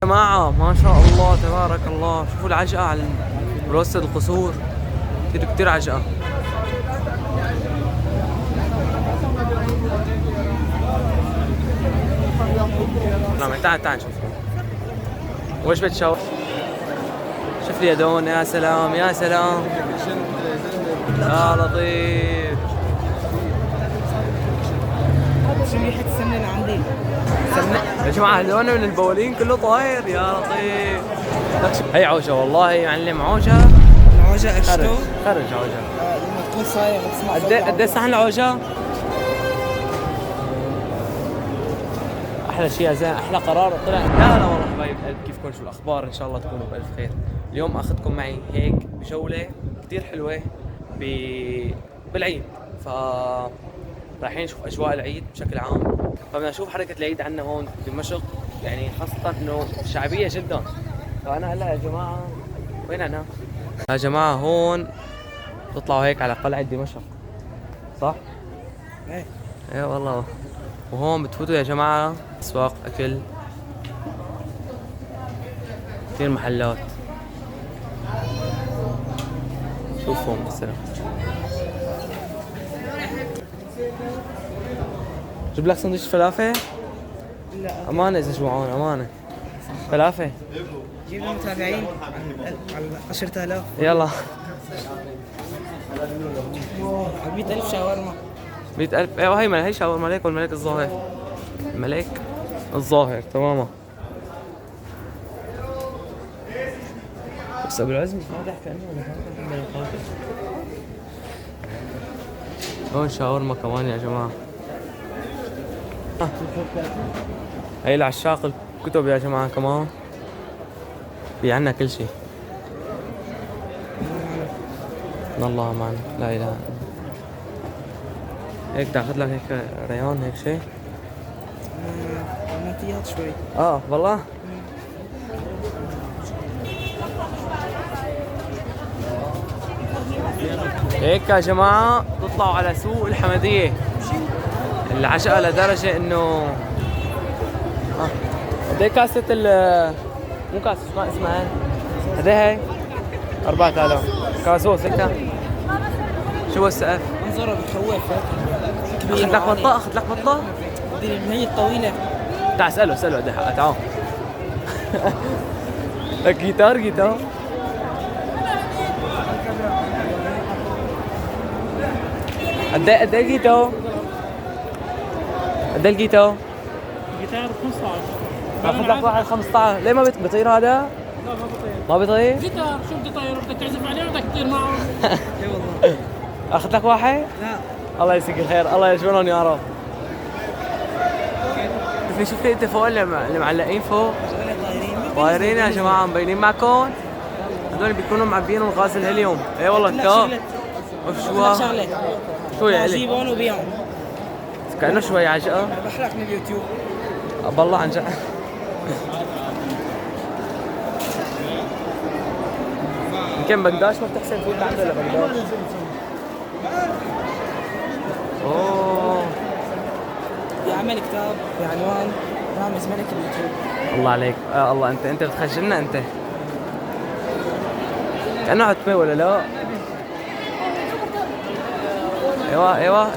جماعة ما شاء الله تبارك الله، شوفوا العجقة على بوسط القصور، كتير عجقة. نعم تعال نشوف وش بتشوف. شوف لي يا دون، يا سلام يا سلام يا لطيف. شو ريحة السمنة اللي عندي؟ يا جماعة لونه من البولين كله طاير يا لطيف. هي عوجة والله يا معلم، عوجة. العوجة اشتو؟ خرج عوجة. لما تكون صايغ بتسمع صوت قد ايه صحن العوجة؟ احلى شيء يا زين، احلى قرار طلع. لا والله حبايب القلب، كيفكم؟ شو الاخبار؟ ان شاء الله تكونوا بالف خير. اليوم اخذكم معي هيك بجولة كثير حلوة بالعيد، رايحين نشوف اجواء العيد بشكل عام. فبدنا نشوف حركة العيد عندنا هون بدمشق، يعني خاصة انه شعبية جدا. فانا هلا يا جماعة وين انا؟ يا جماعة هون تطلعوا هيك على قلعة دمشق، صح؟ ايه والله. وهون بتفوتوا يا جماعة اسواق اكل، كثير محلات. شوفهم بالسلام. جيب لك سندويش فلافل؟ لا امانة اذا جوعان، امانة فلافل. جيب المتابعين على 10,000. يلا. 100,000 شاورما. 100,000. ايوه هي شاورما ملك والملك الظاهر. الملك الظاهر تماما. بس ابو العزم فاتح كانه ولا هون شاورما كمان يا جماعة. هي العشاق الكتب يا جماعة كمان، في عنا كل شيء. الله معنا، لا اله الا الله. هيك تاخذ لك هيك ريان هيك شيء. مطيات شوي. والله. هيك يا جماعة تطلعوا على سوق الحمدية العشقة، لدرجة انه قد ايه كاسة مو كاسة، شو اسمها قد ايه هي؟ 4,000 كاسوس هيك. شو السقف؟ منظرها بخوف. اخذ لك بطة، اخذ لك بطة. هي الطويلة. تعال اسأله قد ايه حقها، تعال. لك جيتار. قد ايه جيتو؟ قد ايه الجيتو؟ جيتار 15. اخذ لك واحد 15. ليه ما بيطير هذا؟ لا ما بطير. ما بيطير؟ جيتار شو بدي طير؟ بدك تعزف عليه بدك تطير معه؟ اي والله. اخذ لك واحد؟ لا الله يجزيك الخير، الله يجبرهم يا رب. شوف لي انت فوق اللي معلقين فوق طايرين يا جماعه، مبينين معكم. هذول بيكونوا معبيين غاز الهيليوم. اي والله الكاب. شو شغلة شو يا علي؟ جيبهم وبيعهم. كأنه شوي عجقة. بحرق من اليوتيوب. بالله عن جد. يمكن بنداش ما بتحسن فوت عنده ولا بنداش؟ اوه يعمل كتاب بعنوان رامز ملك اليوتيوب. الله عليك. الله انت بتخجلنا انت. كأنه عتمة ولا لا؟ ايوه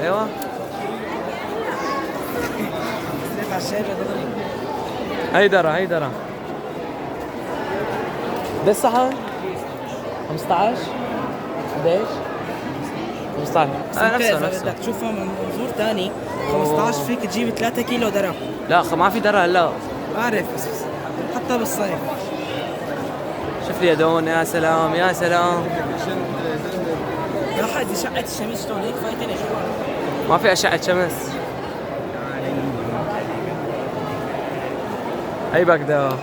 سليت على الشاي بضرب. هيدرة ده الصحن 15 قديش؟ 15. نفسه بدك تشوفها من منظور ثاني 15 فيك تجيب 3 كيلو درة. لا ما في درة هلا. بعرف بس حتى بالصيف. شوف لي يا دون، يا سلام يا سلام. يا حد شقة الشمس شلون هيك فايتني جوا. ما في أشعة شمس. هي بغداد.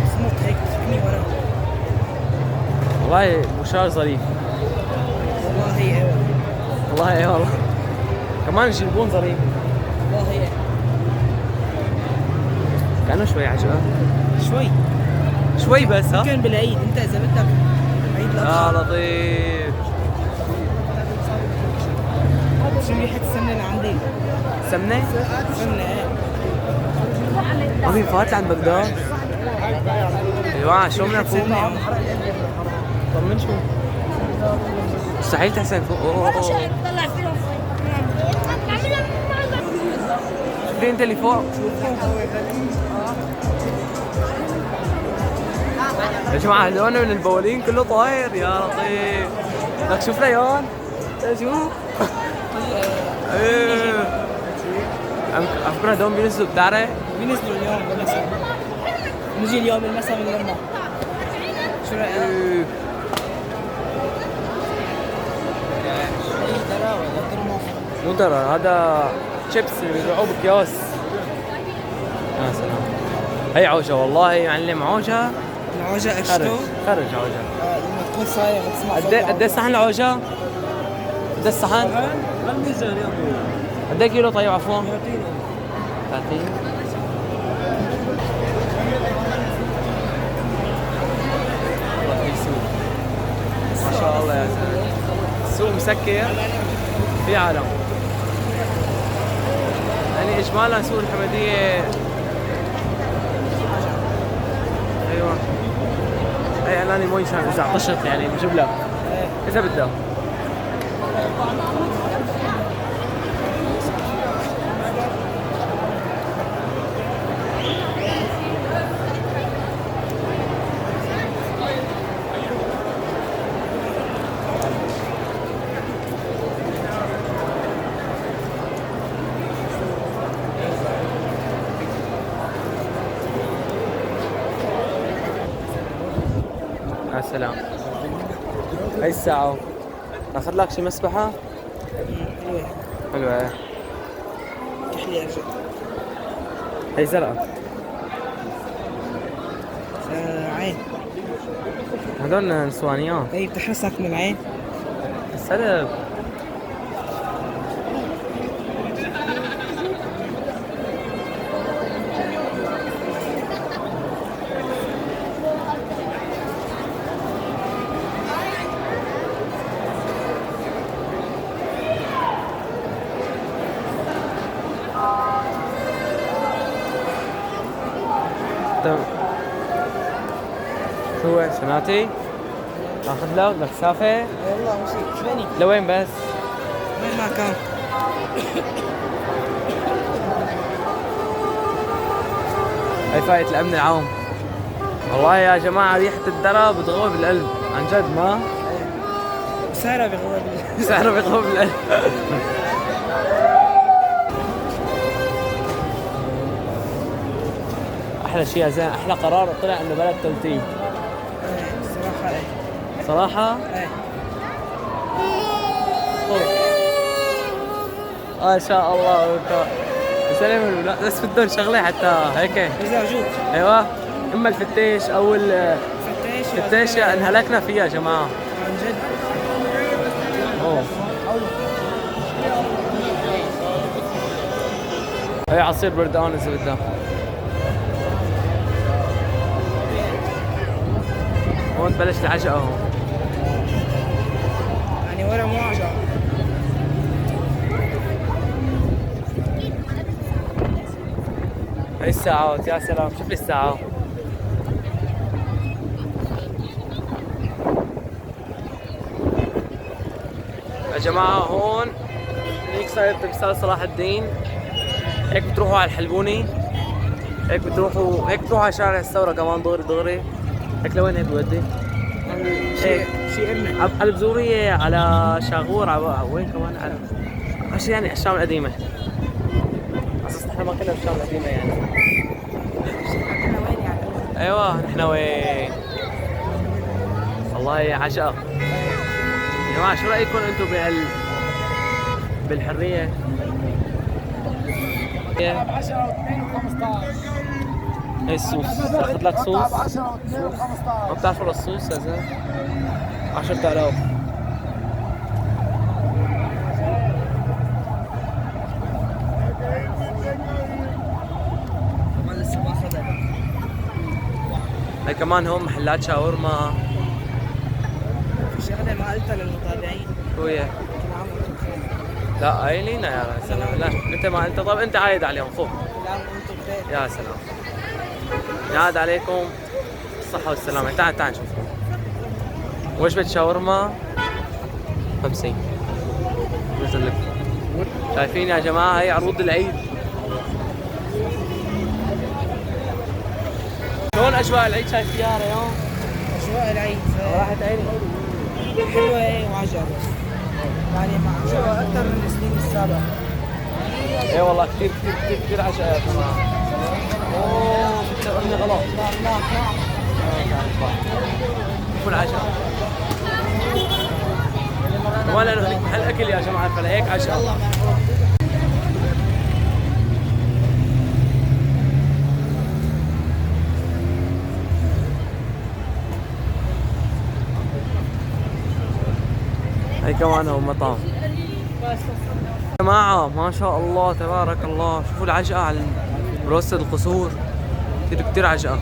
صمت هيك تفكني ورا. والله مشوار ظريف. والله ايه والله ايه والله. كمان الجلبون ظريف. والله ايه. كأنه شوي عجبه. شوي شوي بس ها؟ ممكن بالعيد انت اذا بدك لطيف. شو ريحة السمنة اللي عندي؟ سمنة؟ سمنة ايه. ما في فات عند بغداد؟ يا جماعة شو بدنا نفوق؟ طمن شو؟ مستحيل تحسن فوق. اوه طلع فيهم في انت اللي فوق. يا جماعة هذول من البولين كله طاير يا لطيف. لك شوف ريان. شوف. ايه. افكر هذول بينزلوا بتعرف؟ بينزلوا اليوم بالمساء. نجي اليوم بالمساء من لما. شو رأيك؟ إيه. مو درر، هذا شيبس اللي بيبيعوه بأكياس. يا سلام. هي عوجة والله يا معلم، عوجة. العوجة خرج اشتو. خرج عوجة. لما تكون صايغ بتسمع صوت قد ايه الصحن العوجة؟ قد ايه الصحن؟ الميزان يا ابوي. قد ايه كيلو طيب عفوا؟ 30. والله في سوق ما شاء الله يا زلمة. السوق مسكر في عالم. يعني اجمالا سوق الحمدية. ايوه هي اعلاني مي عشان اذا عطشت يعني بجيب لك اذا بدك. يا سلام. هاي الساعة تاخذ لك شي مسبحة؟ حلوة. حلوة. كحلي ارجع. هي زرقاء. عين. هذول نسوانيات. هي بتحرسك من العين. سلام. شو سمعتي؟ اخذ لك بدك تسافر؟ يلا مشي شويني. لوين بس؟ وين ما كان. هي فايت الامن العام. والله يا جماعة ريحة الدرا بتغوي بالقلب عن جد ما؟ سعرها بغوى سعره بيغوي بالقلب. احلى شيء يا زين، احلى قرار طلع انه بلد تلتين. الصراحة ايه. صراحة؟ ايه. ما شاء الله. سلام. بس بدهم شغلة حتى هيك. إذا وجود. ايوه اما الفتيش او فتاش. الفتيش انهلكنا فيها يا جماعة. عن جد. اوه. هي عصير بردان اذا بدك. هون تبلش العجقة هون. يعني ورا مو عجب. هي الساعات يا سلام، شوف لي الساعات. يا جماعة هون هيك صاير تمثال صلاح الدين. هيك بتروحوا على الحلبوني، هيك بتروحوا على شارع الثورة كمان دغري دغري. هيك لوين هيك بودي؟ هيك شي إلنا. على البزورية، على شاغور، على وين كمان، على شي يعني الشام القديمة. على اساس نحن ما كنا بالشام القديمة يعني. احنا وين يعني؟ ايوه نحن وين؟ والله عجقة. يا جماعة شو رأيكم انتم بالحرية؟ 10 و2 و15. هي الصوص، اخذ لك صوص. 10 و2 و15. ما بتعرفوا الصوص يا زلمة؟ 10,000. كمان لسه ما أخذها. هي كمان هون محلات شاورما. في شغلة انت ما قلتها للمتابعين. شو هي؟ كل عام وانتم بخير. لا قايلين يا سلام. لا انت ما انت، طب انت عايد عليهم خذ. كل عام وانتم بخير. يا سلام. يعاد عليكم الصحة والسلامة. تعال تعال نشوف. وجبة شاورما 50 نزل لك. شايفين يا جماعة هي عروض العيد. شلون أجواء العيد شايفيها ريان؟ اجواء العيد راحت عيني. حلوه وعجبة، يعني مع اكثر من السنين السابقه. اي والله كثير كثير كثير كثير عشاء يا جماعة. اوه بتسألني غلط. لا شوفوا العشاء. ولا نحن محل أكل يا جماعة فلهيك عشاء. هي كمان هو مطعم. يا جماعة ما شاء الله تبارك الله، شوفوا العجقة على بروستد القصور، كثير كثير عجقة.